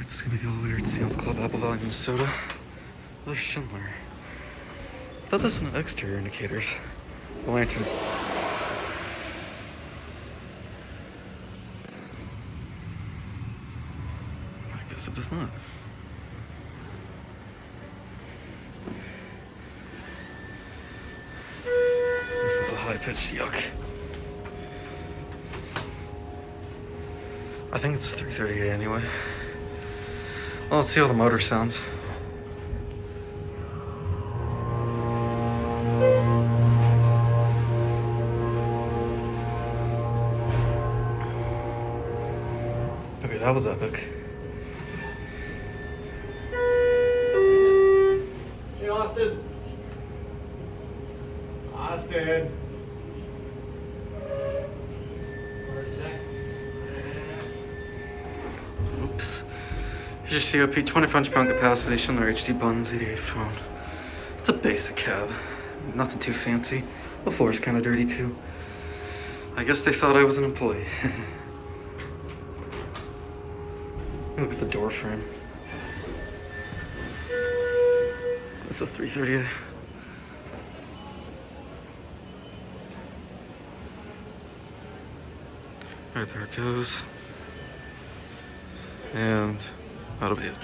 Alright, this is gonna be the elevator at Seals Club, Apple Valley, Minnesota. There's Schindler. I thought this one had exterior indicators. The lanterns. I guess it does not. This is a high-pitched yuck. I think it's 3:30 anyway. Well, let's see how the motor sounds. Okay, that was epic. Hey, Austin. Austin. For a sec. Oops. Here's your COP, 25 pound capacity, Schindler HD buttons, 88 phone. It's a basic cab. Nothing too fancy. The floor's kind of dirty too. I guess they thought I was an employee. Look at the door frame. It's a 330. Alright, there it goes. And that'll be it.